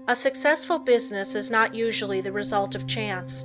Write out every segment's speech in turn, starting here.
A successful business is not usually the result of chance.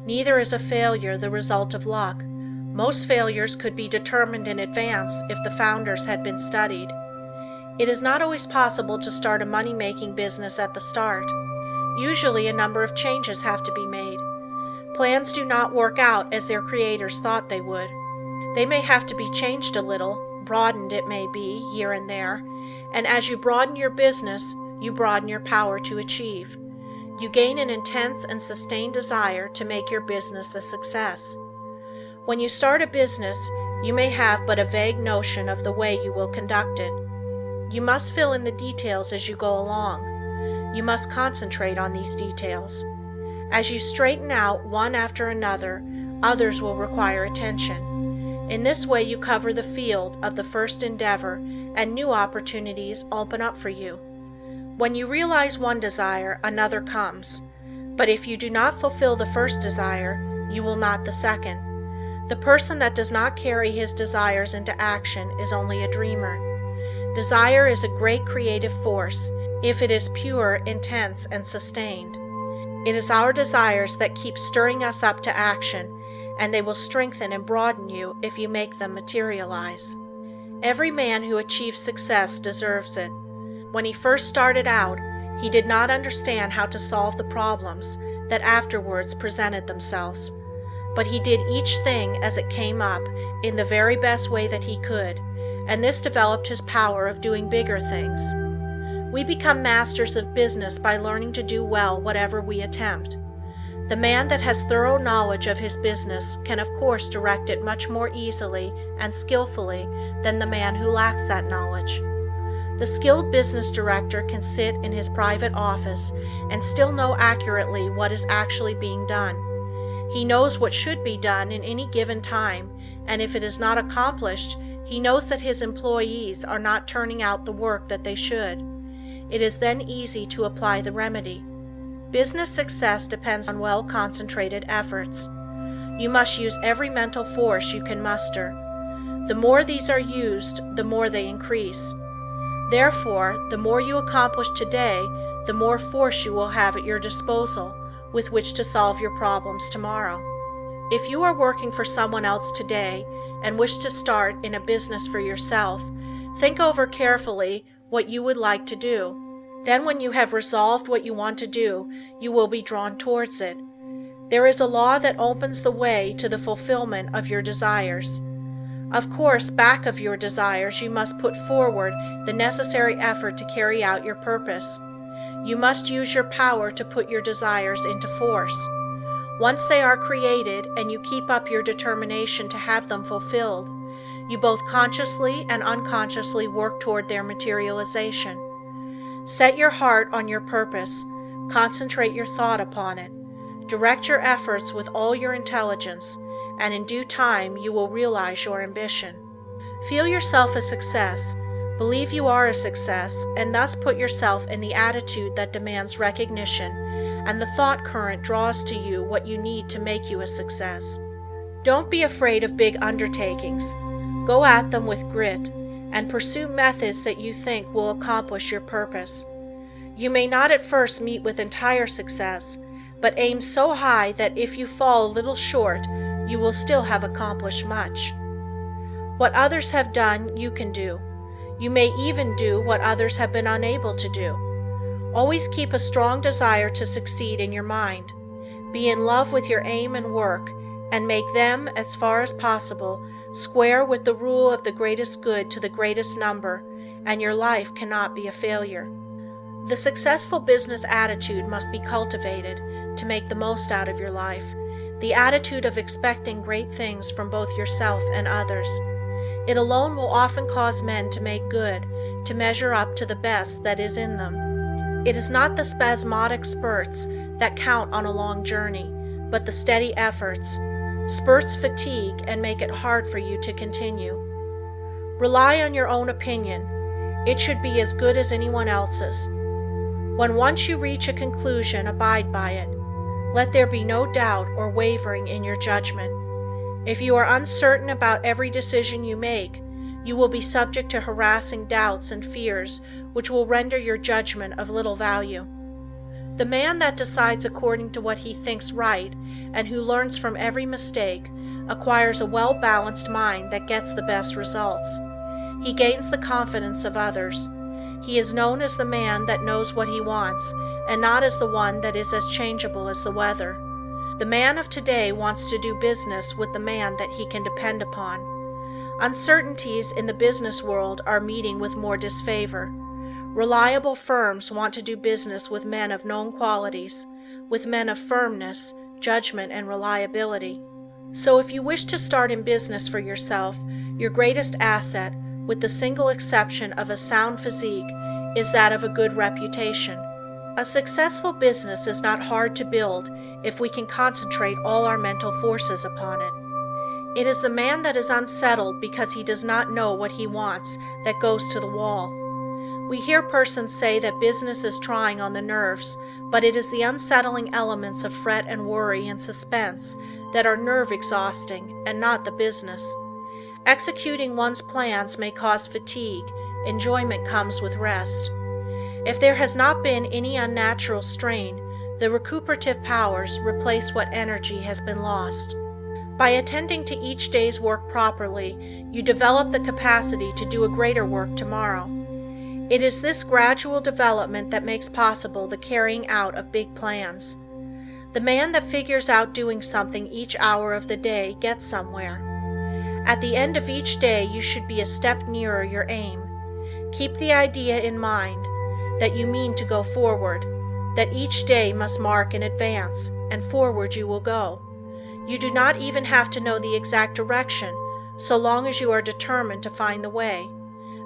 Neither is a failure the result of luck. Most failures could be determined in advance if the founders had been studied. It is not always possible to start a money-making business at the start. Usually a number of changes have to be made. Plans do not work out as their creators thought they would. They may have to be changed a little, broadened it may be, here and there, and as you broaden your business, you broaden your power to achieve. You gain an intense and sustained desire to make your business a success. When you start a business, you may have but a vague notion of the way you will conduct it. You must fill in the details as you go along. You must concentrate on these details. As you straighten out one after another, others will require attention. In this way you cover the field of the first endeavor and new opportunities open up for you. When you realize one desire, another comes. But if you do not fulfill the first desire, you will not the second. The person that does not carry his desires into action is only a dreamer. Desire is a great creative force if it is pure, intense, and sustained. It is our desires that keep stirring us up to action, and they will strengthen and broaden you if you make them materialize. Every man who achieves success deserves it. When he first started out, he did not understand how to solve the problems that afterwards presented themselves. But he did each thing as it came up in the very best way that he could, and this developed his power of doing bigger things. We become masters of business by learning to do well whatever we attempt. The man that has thorough knowledge of his business can of course direct it much more easily and skillfully than the man who lacks that knowledge. The skilled business director can sit in his private office and still know accurately what is actually being done. He knows what should be done in any given time, and if it is not accomplished, he knows that his employees are not turning out the work that they should. It is then easy to apply the remedy. Business success depends on well-concentrated efforts. You must use every mental force you can muster. The more these are used, the more they increase. Therefore, the more you accomplish today, the more force you will have at your disposal with which to solve your problems tomorrow. If you are working for someone else today and wish to start in a business for yourself, think over carefully what you would like to do. Then when you have resolved what you want to do, you will be drawn towards it. There is a law that opens the way to the fulfillment of your desires. Of course, back of your desires, you must put forward the necessary effort to carry out your purpose. You must use your power to put your desires into force. Once they are created and you keep up your determination to have them fulfilled, you both consciously and unconsciously work toward their materialization. Set your heart on your purpose. Concentrate your thought upon it. Direct your efforts with all your intelligence, and in due time you will realize your ambition. Feel yourself a success. Believe you are a success, and thus put yourself in the attitude that demands recognition, and the thought current draws to you what you need to make you a success. Don't be afraid of big undertakings. Go at them with grit, and pursue methods that you think will accomplish your purpose. You may not at first meet with entire success, but aim so high that if you fall a little short, you will still have accomplished much. What others have done, you can do. You may even do what others have been unable to do. Always keep a strong desire to succeed in your mind. Be in love with your aim and work, and make them, as far as possible, square with the rule of the greatest good to the greatest number, and your life cannot be a failure. The successful business attitude must be cultivated to make the most out of your life, the attitude of expecting great things from both yourself and others. It alone will often cause men to make good, to measure up to the best that is in them. It is not the spasmodic spurts that count on a long journey, but the steady efforts. Spurts fatigue and make it hard for you to continue. Rely on your own opinion. It should be as good as anyone else's. When once you reach a conclusion, abide by it. Let there be no doubt or wavering in your judgment. If you are uncertain about every decision you make, you will be subject to harassing doubts and fears which will render your judgment of little value. The man that decides according to what he thinks right and who learns from every mistake acquires a well-balanced mind that gets the best results. He gains the confidence of others. He is known as the man that knows what he wants, and not as the one that is as changeable as the weather. The man of today wants to do business with the man that he can depend upon. Uncertainties in the business world are meeting with more disfavor. Reliable firms want to do business with men of known qualities, with men of firmness, judgment, and reliability. So if you wish to start in business for yourself, your greatest asset, with the single exception of a sound physique, is that of a good reputation. A successful business is not hard to build if we can concentrate all our mental forces upon it. It is the man that is unsettled because he does not know what he wants that goes to the wall. We hear persons say that business is trying on the nerves, but it is the unsettling elements of fret and worry and suspense that are nerve exhausting, and not the business. Executing one's plans may cause fatigue. Enjoyment comes with rest. If there has not been any unnatural strain, the recuperative powers replace what energy has been lost. By attending to each day's work properly, you develop the capacity to do a greater work tomorrow. It is this gradual development that makes possible the carrying out of big plans. The man that figures out doing something each hour of the day gets somewhere. At the end of each day, you should be a step nearer your aim. Keep the idea in mind that you mean to go forward, that each day must mark an advance, and forward you will go. You do not even have to know the exact direction, so long as you are determined to find the way.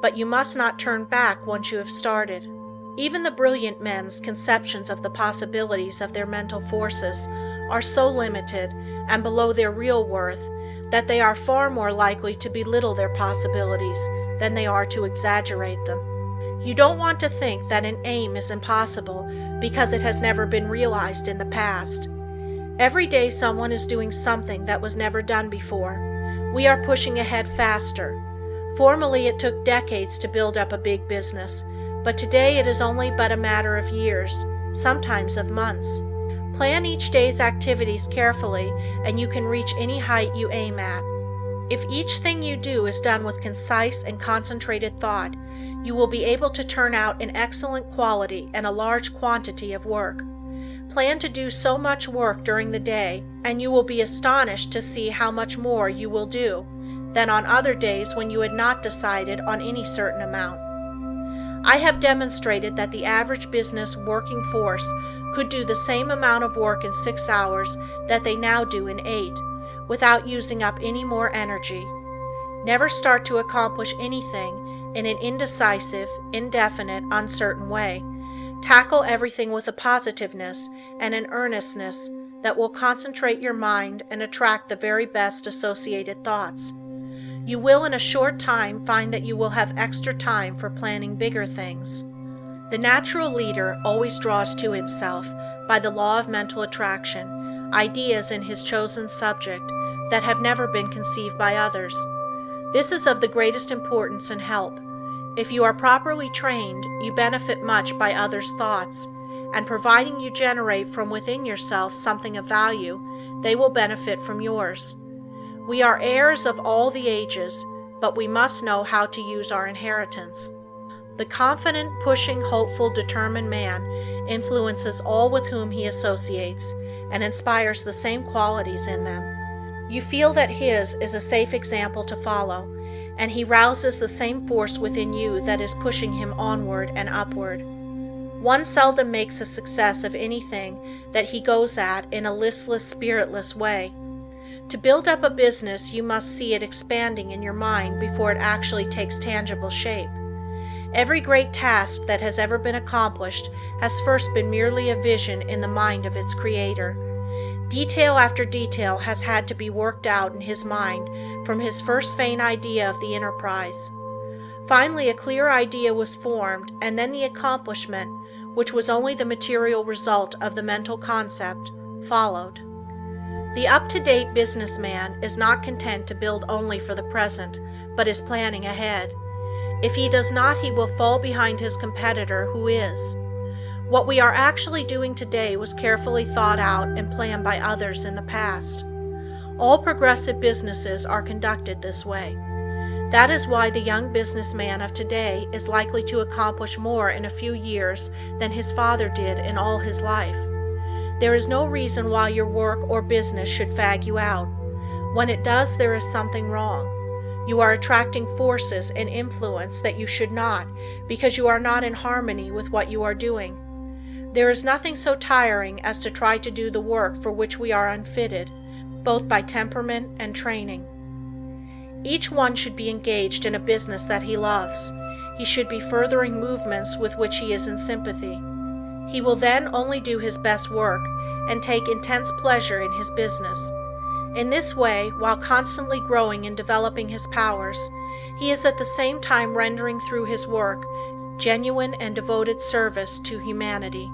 But you must not turn back once you have started. Even the brilliant men's conceptions of the possibilities of their mental forces are so limited and below their real worth that they are far more likely to belittle their possibilities than they are to exaggerate them. You don't want to think that an aim is impossible because it has never been realized in the past. Every day someone is doing something that was never done before. We are pushing ahead faster. Formerly it took decades to build up a big business, but today it is only but a matter of years, sometimes of months. Plan each day's activities carefully, and you can reach any height you aim at. If each thing you do is done with concise and concentrated thought, you will be able to turn out an excellent quality and a large quantity of work. Plan to do so much work during the day, and you will be astonished to see how much more you will do than on other days when you had not decided on any certain amount. I have demonstrated that the average business working force could do the same amount of work in 6 hours that they now do in 8, without using up any more energy. Never start to accomplish anything in an indecisive, indefinite, uncertain way. Tackle everything with a positiveness and an earnestness that will concentrate your mind and attract the very best associated thoughts. You will in a short time find that you will have extra time for planning bigger things. The natural leader always draws to himself, by the law of mental attraction, ideas in his chosen subject that have never been conceived by others. This is of the greatest importance and help. If you are properly trained, you benefit much by others' thoughts, and providing you generate from within yourself something of value, they will benefit from yours. We are heirs of all the ages, but we must know how to use our inheritance. The confident, pushing, hopeful, determined man influences all with whom he associates and inspires the same qualities in them. You feel that his is a safe example to follow, and he rouses the same force within you that is pushing him onward and upward. One seldom makes a success of anything that he goes at in a listless, spiritless way. To build up a business, you must see it expanding in your mind before it actually takes tangible shape. Every great task that has ever been accomplished has first been merely a vision in the mind of its creator. Detail after detail has had to be worked out in his mind from his first faint idea of the enterprise. Finally, a clear idea was formed, and then the accomplishment, which was only the material result of the mental concept, followed. The up-to-date businessman is not content to build only for the present, but is planning ahead. If he does not, he will fall behind his competitor, who is. What we are actually doing today was carefully thought out and planned by others in the past. All progressive businesses are conducted this way. That is why the young businessman of today is likely to accomplish more in a few years than his father did in all his life. There is no reason why your work or business should fag you out. When it does, there is something wrong. You are attracting forces and influence that you should not, because you are not in harmony with what you are doing. There is nothing so tiring as to try to do the work for which we are unfitted, both by temperament and training. Each one should be engaged in a business that he loves. He should be furthering movements with which he is in sympathy. He will then only do his best work and take intense pleasure in his business. In this way, while constantly growing and developing his powers, he is at the same time rendering through his work genuine and devoted service to humanity.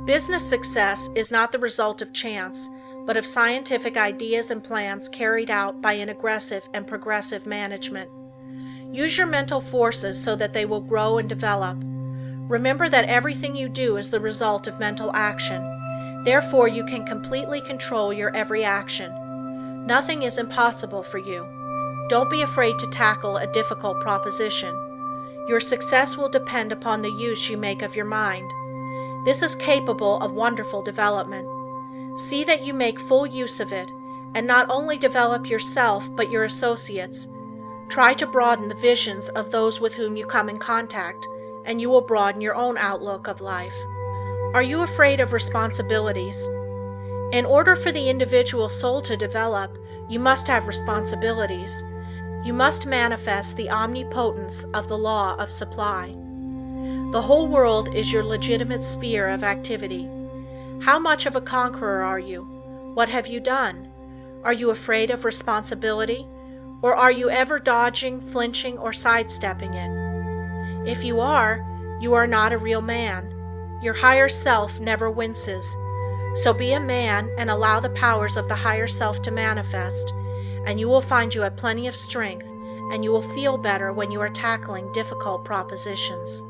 Business success is not the result of chance, but of scientific ideas and plans carried out by an aggressive and progressive management. Use your mental forces so that they will grow and develop. Remember that everything you do is the result of mental action. Therefore, you can completely control your every action. Nothing is impossible for you. Don't be afraid to tackle a difficult proposition. Your success will depend upon the use you make of your mind. This is capable of wonderful development. See that you make full use of it, and not only develop yourself but your associates. Try to broaden the visions of those with whom you come in contact, and you will broaden your own outlook of life. Are you afraid of responsibilities? In order for the individual soul to develop, you must have responsibilities. You must manifest the omnipotence of the law of supply. The whole world is your legitimate sphere of activity. How much of a conqueror are you? What have you done? Are you afraid of responsibility? Or are you ever dodging, flinching, or sidestepping it? If you are not a real man. Your higher self never winces. So be a man and allow the powers of the higher self to manifest, and you will find you have plenty of strength, and you will feel better when you are tackling difficult propositions.